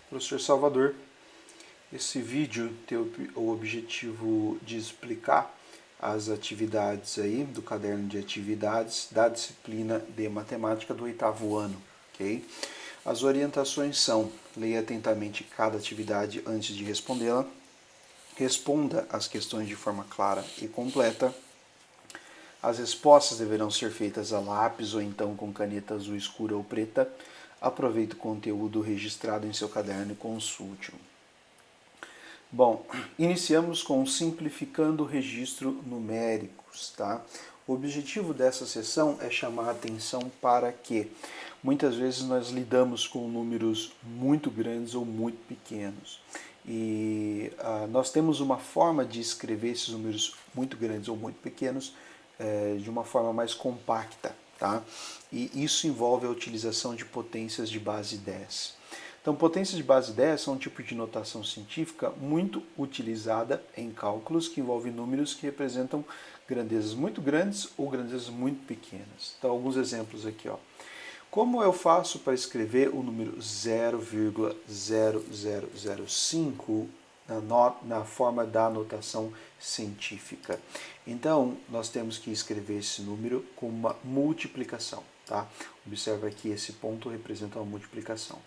Professor Salvador. Esse vídeo tem o objetivo de explicar as atividades aí do caderno de atividades da disciplina de matemática do 8º ano, ok? As orientações são: leia atentamente cada atividade antes de respondê-la, responda as questões de forma clara e completa. As respostas deverão ser feitas a lápis ou então com caneta azul escura ou preta. Aproveite o conteúdo registrado em seu caderno e consulte-o. Bom, iniciamos com simplificando o registro numéricos, tá? O objetivo dessa sessão é chamar a atenção para que muitas vezes nós lidamos com números muito grandes ou muito pequenos. E nós temos uma forma de escrever esses números muito grandes ou muito pequenos de uma forma mais compacta, tá? E isso envolve a utilização de potências de base 10. Então, potências de base 10 são um tipo de notação científica muito utilizada em cálculos que envolvem números que representam grandezas muito grandes ou grandezas muito pequenas. Então, alguns exemplos aqui, ó. Como eu faço para escrever o número 0,0005 na forma da notação científica? Então, nós temos que escrever esse número com uma multiplicação, tá? Observa que esse ponto representa uma multiplicação.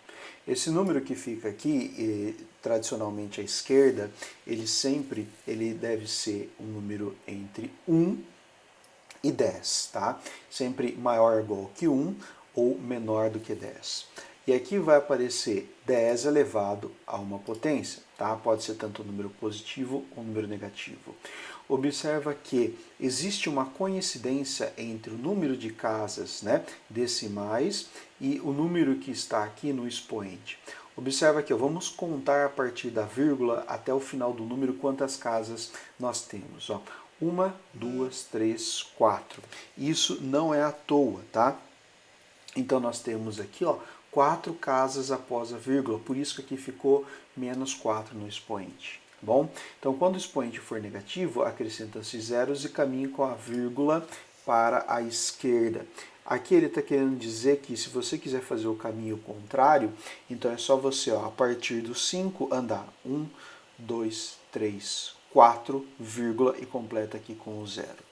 Esse número que fica aqui, tradicionalmente à esquerda, ele deve ser um número entre 1 e 10, tá? Sempre maior ou igual que 1 ou menor do que 10. E aqui vai aparecer 10 elevado a uma potência, tá? Pode ser tanto um número positivo ou um número negativo. Observa que existe uma coincidência entre o número de casas, né, decimais e o número que está aqui no expoente. Observa que vamos contar a partir da vírgula até o final do número quantas casas nós temos. Ó. 1, 2, 3, 4. Isso não é à toa, tá? Então nós temos aqui, ó, 4 casas após a vírgula, por isso que aqui ficou menos 4 no expoente. Bom, então quando o expoente for negativo, acrescentam-se zeros e caminho com a vírgula para a esquerda. Aqui ele está querendo dizer que se você quiser fazer o caminho contrário, então é só você, ó, a partir do 5, andar 1, 2, 3, 4, vírgula e completa aqui com o zero.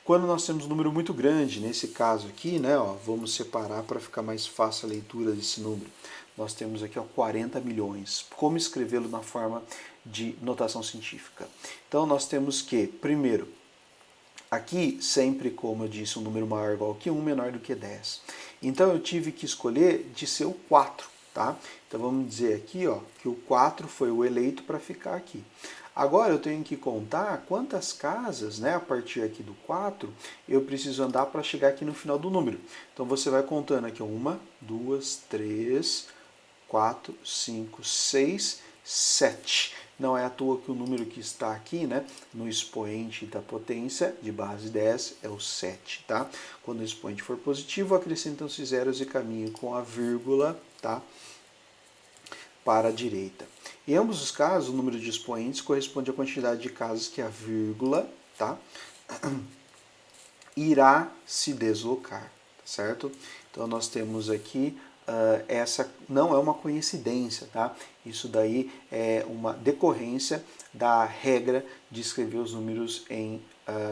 Quando nós temos um número muito grande, nesse caso aqui, né, ó, vamos separar para ficar mais fácil a leitura desse número. Nós temos aqui, ó, 40 milhões. Como escrevê-lo na forma de notação científica? Então nós temos que, primeiro, aqui sempre, como eu disse, um número maior ou igual que 1, menor do que 10. Então eu tive que escolher de ser o 4, tá? Então vamos dizer aqui, ó, que o 4 foi o eleito para ficar aqui. Agora eu tenho que contar quantas casas, né, a partir aqui do 4, eu preciso andar para chegar aqui no final do número. Então você vai contando aqui, 1, 2, 3, 4, 5, 6, 7. Não é à toa que o número que está aqui, né, no expoente da potência de base 10 é o 7, tá? Quando o expoente for positivo, acrescentam-se zeros e caminho com a vírgula, tá, para a direita. Em ambos os casos, o número de expoentes corresponde à quantidade de casas que a vírgula, tá, irá se deslocar, certo? Então nós temos aqui, essa não é uma coincidência, tá? Isso daí é uma decorrência da regra de escrever os números em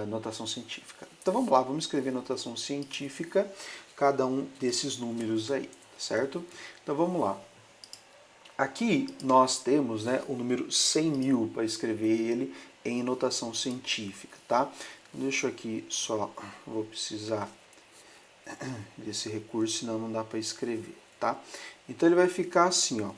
notação científica. Então vamos lá, vamos escrever notação científica cada um desses números aí, certo? Então vamos lá. Aqui nós temos, né, o número 100.000 para escrever ele em notação científica, tá? Deixa aqui só, vou precisar desse recurso, senão não dá para escrever, tá? Então ele vai ficar assim, ó.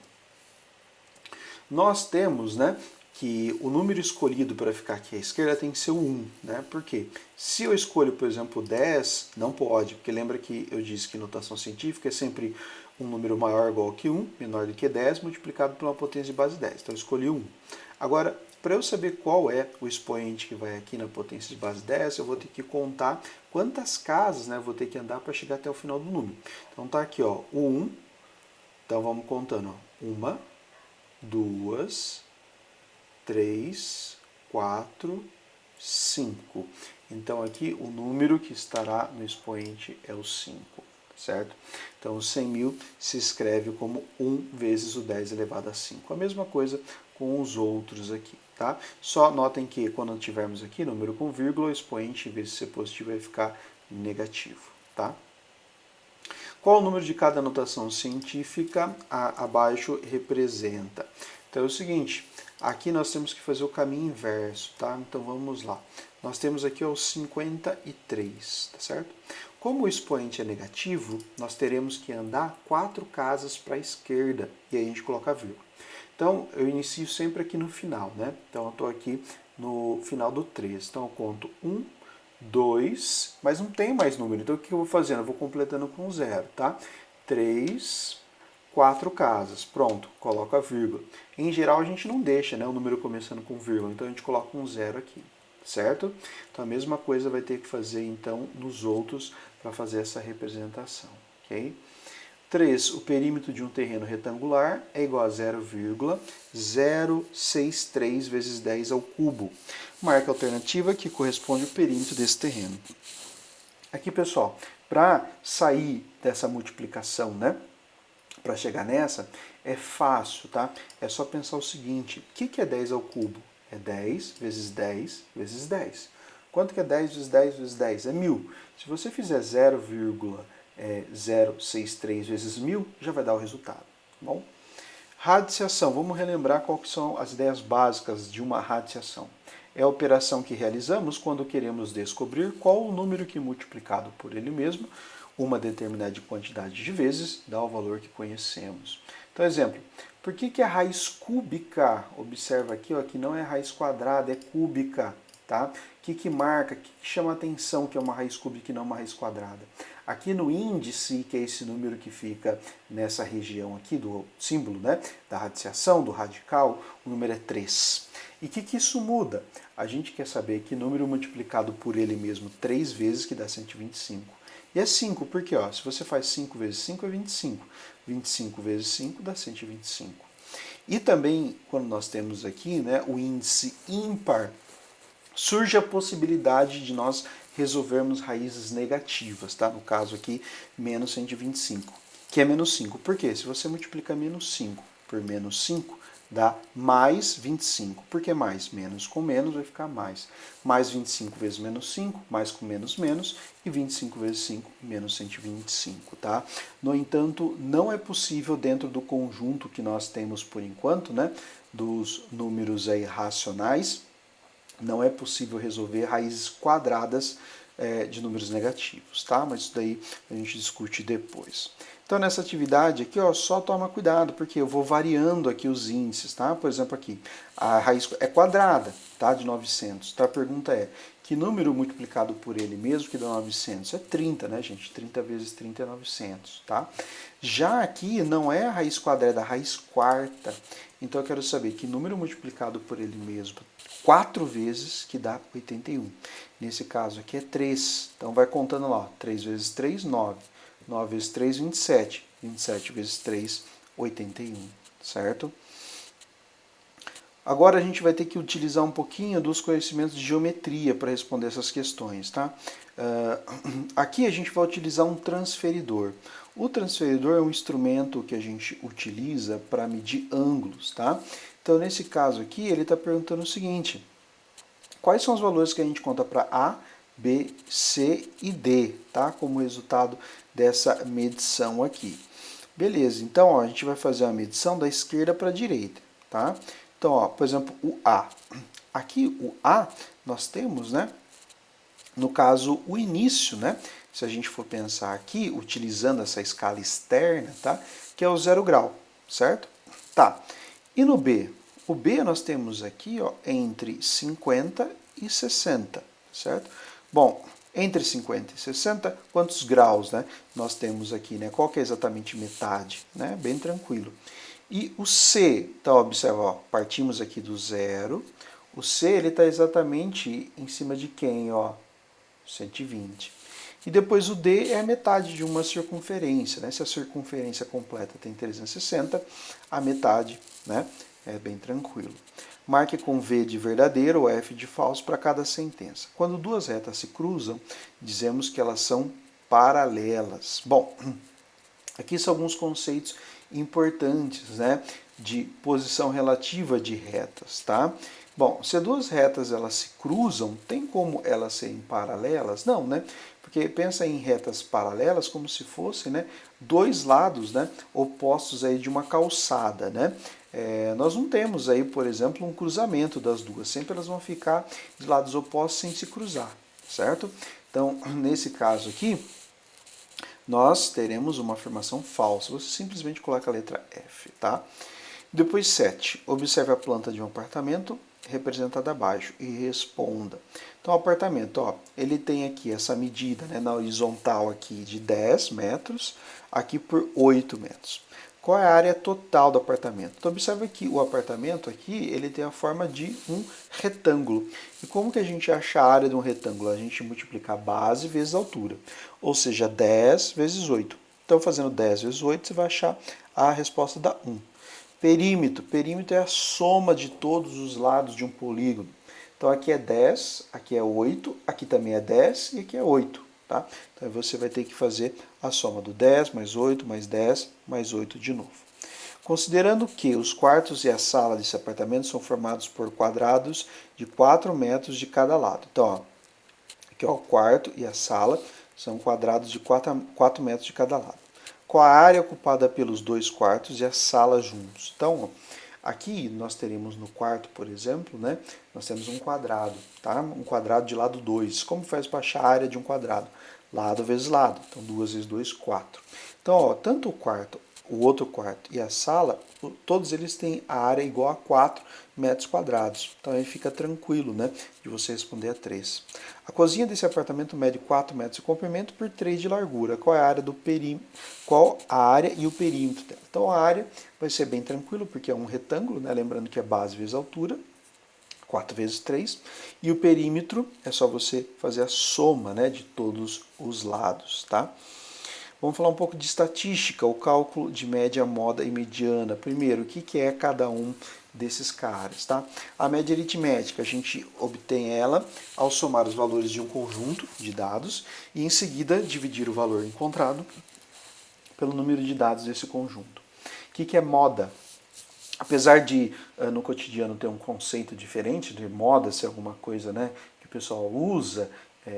Nós temos, né, que o número escolhido para ficar aqui à esquerda tem que ser o 1, né? Por quê? Se eu escolho, por exemplo, 10, não pode, porque lembra que eu disse que notação científica é sempre um número maior ou igual que 1, menor do que 10, multiplicado por uma potência de base 10. Então eu escolhi 1. Agora, para eu saber qual é o expoente que vai aqui na potência de base 10, eu vou ter que contar quantas casas, né, eu vou ter que andar para chegar até o final do número. Então tá aqui, ó, o 1. Então vamos contando, ó. 1, 2, 3, 4, 5. Então aqui o número que estará no expoente é o 5, certo? Então, os 100 mil se escreve como 1 vezes o 10 elevado a 5. A mesma coisa com os outros aqui, tá? Só notem que quando tivermos aqui número com vírgula, o expoente, em vez de ser positivo, vai ficar negativo, tá? Qual o número de cada notação científica abaixo representa? Então é o seguinte, aqui nós temos que fazer o caminho inverso, tá? Então vamos lá. Nós temos aqui o 53, tá certo? Como o expoente é negativo, nós teremos que andar 4 casas para a esquerda, e aí a gente coloca a vírgula. Então eu inicio sempre aqui no final, né? Então eu estou aqui no final do 3. Então eu conto 1, 2, mas não tem mais número. Então o que eu vou fazendo? Eu vou completando com 0, tá? 3, 4 casas. Pronto, coloco a vírgula. Em geral a gente não deixa, né, o número começando com vírgula, então a gente coloca um 0 aqui, certo? Então a mesma coisa vai ter que fazer então nos outros para fazer essa representação, ok? 3. O perímetro de um terreno retangular é igual a 0,063 vezes 10 ao cubo. Marca a alternativa que corresponde ao perímetro desse terreno. Aqui, pessoal, para sair dessa multiplicação, né, para chegar nessa, é fácil, tá? É só pensar o seguinte, o que é 10 ao cubo? É 10 vezes 10 vezes 10. Quanto que é 10 vezes 10 vezes 10? É 1000. Se você fizer 0,063 vezes 1000, já vai dar o resultado, tá bom? Radiciação, vamos relembrar quais são as ideias básicas de uma radiciação. É a operação que realizamos quando queremos descobrir qual o número que, multiplicado por ele mesmo, uma determinada quantidade de vezes, dá o valor que conhecemos. Então, exemplo, por que a raiz cúbica, observa aqui, ó, que não é raiz quadrada, é cúbica, tá? O que marca, o que chama a atenção que é uma raiz cúbica e não uma raiz quadrada? Aqui no índice, que é esse número que fica nessa região aqui do símbolo, né, da radiciação, do radical, o número é 3. E o que isso muda? A gente quer saber que número multiplicado por ele mesmo 3 vezes que dá 125. E é 5, porque ó, se você faz 5 vezes 5 é 25. 25 vezes 5 dá 125. E também, quando nós temos aqui, né, o índice ímpar, surge a possibilidade de nós resolvermos raízes negativas, tá? No caso aqui, menos 125, que é menos 5. Por quê? Se você multiplicar menos 5 por menos 5, dá mais 25. Por que mais? Menos com menos vai ficar mais. Mais 25 vezes menos 5, mais com menos, menos, e 25 vezes 5, menos 125, tá? No entanto, não é possível dentro do conjunto que nós temos por enquanto, né, dos números aí racionais, não é possível resolver raízes quadradas de números negativos, tá? Mas isso daí a gente discute depois. Então, nessa atividade aqui, ó, só toma cuidado, porque eu vou variando aqui os índices, tá? Por exemplo, aqui, a raiz é quadrada, tá? De 900. Então, a pergunta é, que número multiplicado por ele mesmo que dá 900? É 30, né, gente? 30 vezes 30 é 900, tá? Já aqui não é a raiz quadrada, é a raiz quarta. Então, eu quero saber que número multiplicado por ele mesmo 4 vezes que dá 81. Nesse caso aqui é 3. Então, vai contando lá. 3 vezes 3, 9. 9 vezes 3, 27. 27 vezes 3, 81. Certo? Agora a gente vai ter que utilizar um pouquinho dos conhecimentos de geometria para responder essas questões, tá? Aqui a gente vai utilizar um transferidor. O transferidor é um instrumento que a gente utiliza para medir ângulos, tá? Então, nesse caso aqui, ele está perguntando o seguinte: quais são os valores que a gente conta para A, B, C e D, tá? Como resultado dessa medição aqui. Beleza, então ó, a gente vai fazer a medição da esquerda para a direita, tá? Então, ó, por exemplo, o A. Aqui, o A, nós temos, né, no caso, o início, né? Se a gente for pensar aqui, utilizando essa escala externa, tá? Que é o 0 grau, certo? Tá. E no B? O B nós temos aqui, ó, entre 50 e 60, certo? Bom, entre 50 e 60, quantos graus, né? Nós temos aqui, né? Qual que é exatamente metade, né? Bem tranquilo. E o C, então, observa, ó, partimos aqui do 0. O C, ele está exatamente em cima de quem, ó? 120. E depois o D é a metade de uma circunferência, né? Se a circunferência completa tem 360, a metade, né? É bem tranquilo. Marque com V de verdadeiro ou F de falso para cada sentença. Quando duas retas se cruzam, dizemos que elas são paralelas. Bom, aqui são alguns conceitos importantes, né, de posição relativa de retas, tá? Bom, se duas retas elas se cruzam, tem como elas serem paralelas? Não, né? Porque pensa em retas paralelas como se fossem, né, dois lados, né, opostos aí de uma calçada, né? Nós não temos aí, por exemplo, um cruzamento das duas. Sempre elas vão ficar de lados opostos sem se cruzar, certo? Então, nesse caso aqui, nós teremos uma afirmação falsa. Você simplesmente coloca a letra F, tá? Depois 7. Observe a planta de um apartamento representada abaixo e responda. Então, o apartamento, ó, ele tem aqui essa medida, né, na horizontal aqui de 10 metros, aqui por 8 metros. Qual é a área total do apartamento? Então, observe que o apartamento aqui, ele tem a forma de um retângulo. E como que a gente acha a área de um retângulo? A gente multiplica a base vezes a altura, ou seja, 10 vezes 8. Então, fazendo 10 vezes 8, você vai achar a resposta da 1. Perímetro. Perímetro é a soma de todos os lados de um polígono. Então aqui é 10, aqui é 8, aqui também é 10 e aqui é 8. Tá? Então você vai ter que fazer a soma do 10 mais 8 mais 10 mais 8 de novo. Considerando que os quartos e a sala desse apartamento são formados por quadrados de 4 metros de cada lado. Então, ó, aqui ó, o quarto e a sala são quadrados de 4 metros de cada lado. Qual a área ocupada pelos dois quartos e a sala juntos? Então, aqui nós teremos no quarto, por exemplo, né, nós temos um quadrado, tá? Um quadrado de lado 2. Como faz para achar a área de um quadrado? Lado vezes lado. Então, 2 vezes 2, 4. Então, ó, tanto o quarto, o outro quarto e a sala, todos eles têm a área igual a 4 metros quadrados. Então, aí fica tranquilo, né, de você responder a 3. A cozinha desse apartamento mede 4 metros de comprimento por 3 de largura. Qual é a área do perímetro? Qual a área e o perímetro dela? Então, a área vai ser bem tranquilo, porque é um retângulo, né, lembrando que é base vezes altura, 4 vezes 3. E o perímetro é só você fazer a soma, né, de todos os lados, tá? Vamos falar um pouco de estatística, o cálculo de média, moda e mediana. Primeiro, o que é cada um desses caras, tá? A média aritmética, a gente obtém ela ao somar os valores de um conjunto de dados e em seguida dividir o valor encontrado pelo número de dados desse conjunto. O que é moda? Apesar de no cotidiano ter um conceito diferente de moda ser alguma coisa, né, que o pessoal usa,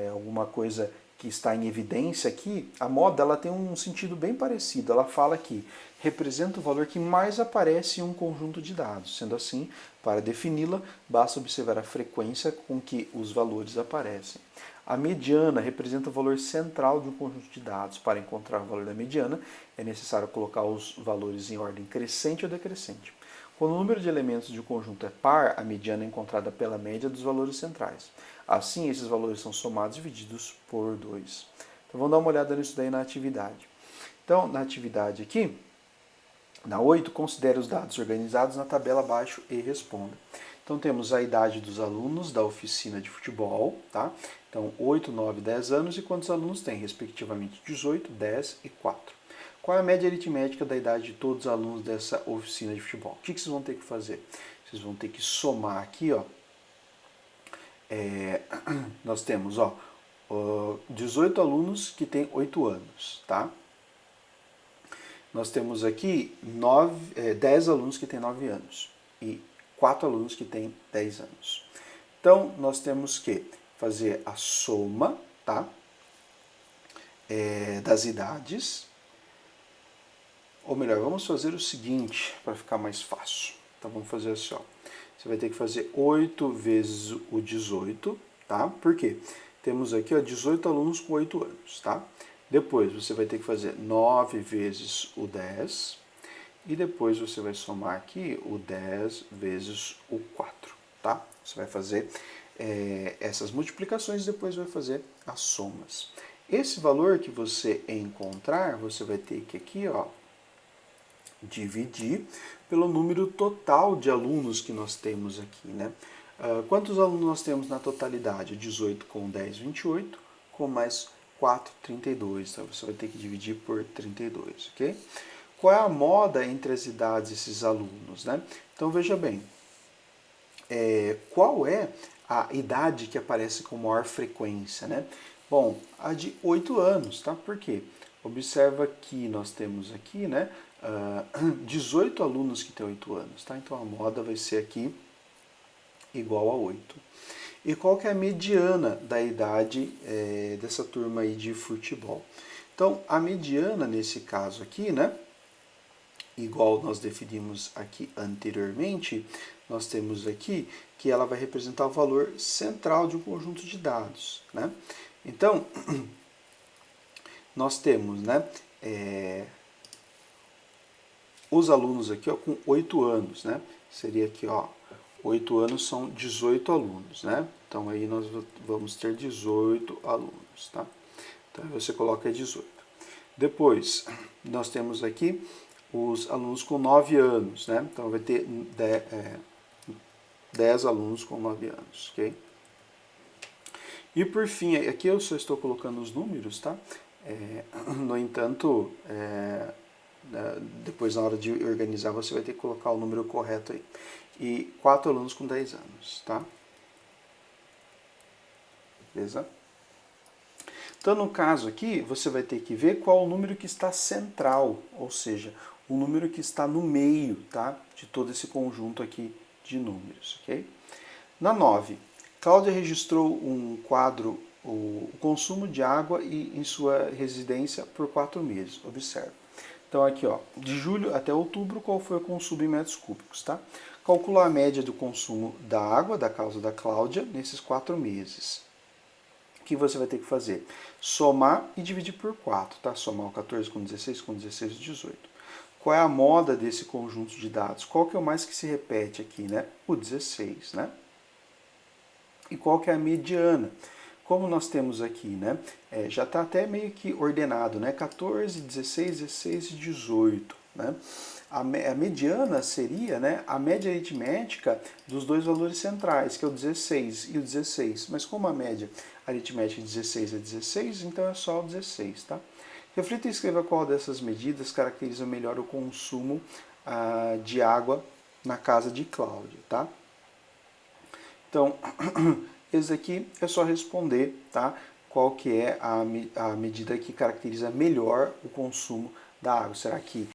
alguma coisa que está em evidência aqui, a moda ela tem um sentido bem parecido. Ela fala que representa o valor que mais aparece em um conjunto de dados. Sendo assim, para defini-la, basta observar a frequência com que os valores aparecem. A mediana representa o valor central de um conjunto de dados. Para encontrar o valor da mediana, é necessário colocar os valores em ordem crescente ou decrescente. Quando o número de elementos de um conjunto é par, a mediana é encontrada pela média dos valores centrais. Assim, esses valores são somados e divididos por 2. Então, vamos dar uma olhada nisso daí na atividade. Então, na atividade aqui, na 8, considere os dados organizados na tabela abaixo e responda. Então, temos a idade dos alunos da oficina de futebol, tá? Então, 8, 9, 10 anos e quantos alunos tem? Respectivamente, 18, 10 e 4. Qual é a média aritmética da idade de todos os alunos dessa oficina de futebol? O que vocês vão ter que fazer? Vocês vão ter que somar aqui, ó. Nós temos, ó, 18 alunos que têm 8 anos, tá? Nós temos aqui 10 alunos que têm 9 anos e 4 alunos que têm 10 anos. Então, nós temos que fazer a soma, tá? Das idades. Ou melhor, vamos fazer o seguinte, para ficar mais fácil. Então, vamos fazer assim, ó. Você vai ter que fazer 8 vezes o 18, tá? Por quê? Temos aqui, ó, 18 alunos com 8 anos, tá? Depois, você vai ter que fazer 9 vezes o 10. E depois você vai somar aqui o 10 vezes o 4, tá? Você vai fazer essas multiplicações e depois vai fazer as somas. Esse valor que você encontrar, você vai ter que aqui, ó, dividir pelo número total de alunos que nós temos aqui, né? Quantos alunos nós temos na totalidade? 18 com 10, 28, com mais 4, 32. Então você vai ter que dividir por 32, ok? Qual é a moda entre as idades desses alunos, né? Então veja bem, qual é a idade que aparece com maior frequência, né? Bom, a de 8 anos, tá? Por quê? Observa que nós temos aqui, né, 18 alunos que têm 8 anos, tá? Então a moda vai ser aqui igual a 8. E qual que é a mediana da idade dessa turma aí de futebol? Então, a mediana nesse caso aqui, né, igual nós definimos aqui anteriormente, nós temos aqui que ela vai representar o valor central de um conjunto de dados, né? Então, nós temos, né, os alunos aqui, ó, com 8 anos, né? Seria aqui, ó, 8 anos são 18 alunos, né? Então aí nós vamos ter 18 alunos, tá? Então aí você coloca 18. Depois, nós temos aqui os alunos com 9 anos, né? Então vai ter 10 alunos com 9 anos, ok? E por fim, aqui eu só estou colocando os números, tá? No entanto, depois na hora de organizar você vai ter que colocar o número correto aí. E 4 alunos com 10 anos, tá? Beleza? Então, no caso aqui, você vai ter que ver qual o número que está central, ou seja, o número que está no meio, tá? De todo esse conjunto aqui de números, ok? Na 9, Cláudia registrou um quadro, o consumo de água em sua residência por 4 meses. Observe. Então aqui, ó, de julho até outubro, qual foi o consumo em metros cúbicos, tá? Calcula a média do consumo da água da casa da Cláudia nesses 4 meses. O que você vai ter que fazer? Somar e dividir por 4, tá? Somar o 14 com 16, com 16 e 18. Qual é a moda desse conjunto de dados? Qual que é o mais que se repete aqui, né? O 16, né? E qual que é a mediana? Como nós temos aqui, né? Já está até meio que ordenado, né? 14, 16, 16 e 18, né? A mediana seria, né, a média aritmética dos dois valores centrais, que é o 16 e o 16. Mas como a média aritmética de 16 é 16, então é só o 16, tá? Reflita e escreva qual dessas medidas caracteriza melhor o consumo de água na casa de Cláudia, tá? Então, esse aqui é só responder, tá? Qual que é a medida que caracteriza melhor o consumo da água. Será que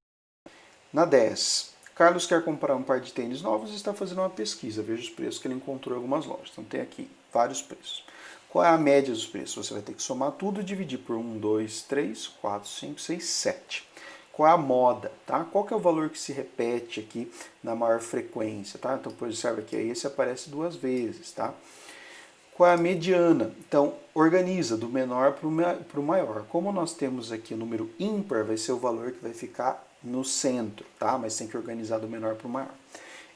na 10, Carlos quer comprar um par de tênis novos e está fazendo uma pesquisa. Veja os preços que ele encontrou em algumas lojas. Então tem aqui vários preços. Qual é a média dos preços? Você vai ter que somar tudo e dividir por 1, 2, 3, 4, 5, 6, 7. Qual é a moda, tá? Qual que é o valor que se repete aqui na maior frequência, tá? Então, observa que aí esse aparece 2 vezes, tá? Qual é a mediana? Então, organiza do menor para o maior. Como nós temos aqui o número ímpar, vai ser o valor que vai ficar no centro, tá? Mas tem que organizar do menor para o maior.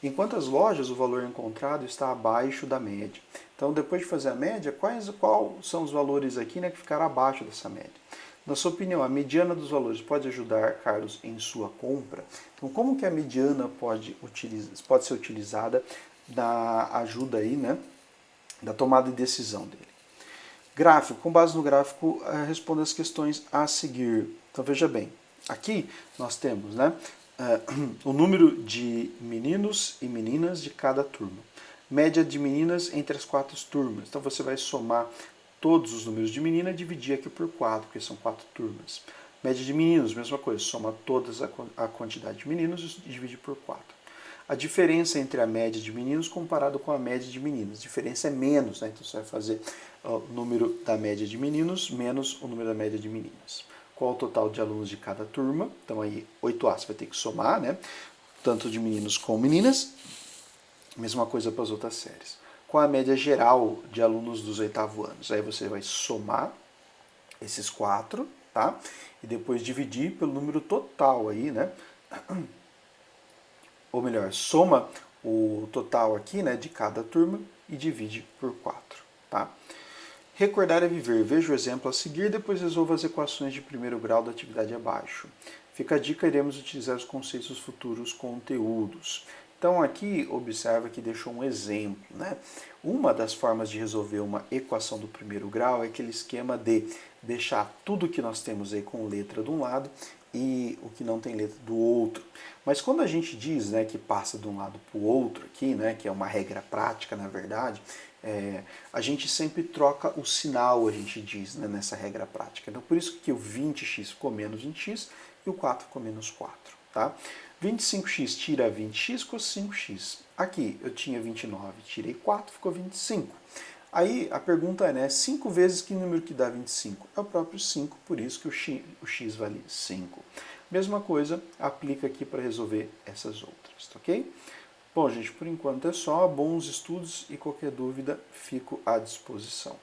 Em quantas lojas o valor encontrado está abaixo da média? Então, depois de fazer a média, quais são os valores aqui, né, que ficaram abaixo dessa média? Na sua opinião, a mediana dos valores pode ajudar Carlos em sua compra? Então, como que a mediana pode ser utilizada na ajuda aí, né, da tomada de decisão dele? Gráfico. Com base no gráfico, responda as questões a seguir. Então, veja bem. Aqui nós temos, né, o número de meninos e meninas de cada turma. Média de meninas entre as 4 turmas. Então você vai somar todos os números de menina e dividir aqui por 4, porque são 4 turmas. Média de meninos, mesma coisa, soma todas a quantidade de meninos e divide por 4. A diferença entre a média de meninos comparado com a média de meninas. A diferença é menos, né? Então você vai fazer o número da média de meninos menos o número da média de meninas. Qual o total de alunos de cada turma? Então aí 8A você vai ter que somar, né? Tanto de meninos como meninas. Mesma coisa para as outras séries. Qual a média geral de alunos dos 8º anos? Aí você vai somar esses 4, tá? E depois dividir pelo número total aí, né? Ou melhor, soma o total aqui, né, de cada turma e divide por 4, tá? Recordar é viver. Veja o exemplo a seguir, depois resolva as equações de primeiro grau da atividade abaixo. Fica a dica, iremos utilizar os conceitos dos futuros conteúdos. Então aqui, observa que deixou um exemplo, né? Uma das formas de resolver uma equação do primeiro grau é aquele esquema de deixar tudo que nós temos aí com letra de um lado e o que não tem letra do outro. Mas quando a gente diz, né, que passa de um lado para o outro aqui, né, que é uma regra prática, na verdade, a gente sempre troca o sinal, a gente diz, né, nessa regra prática. Então, por isso que o 20x ficou menos 20x e o 4 ficou menos 4. Tá? 25x tira 20x, ficou 5x. Aqui eu tinha 29, tirei 4, ficou 25. Aí a pergunta é, né, 5 vezes que número que dá 25? É o próprio 5, por isso que o x vale 5. Mesma coisa aplica aqui para resolver essas outras, tá ok? Bom, gente, por enquanto é só. Bons estudos e qualquer dúvida fico à disposição.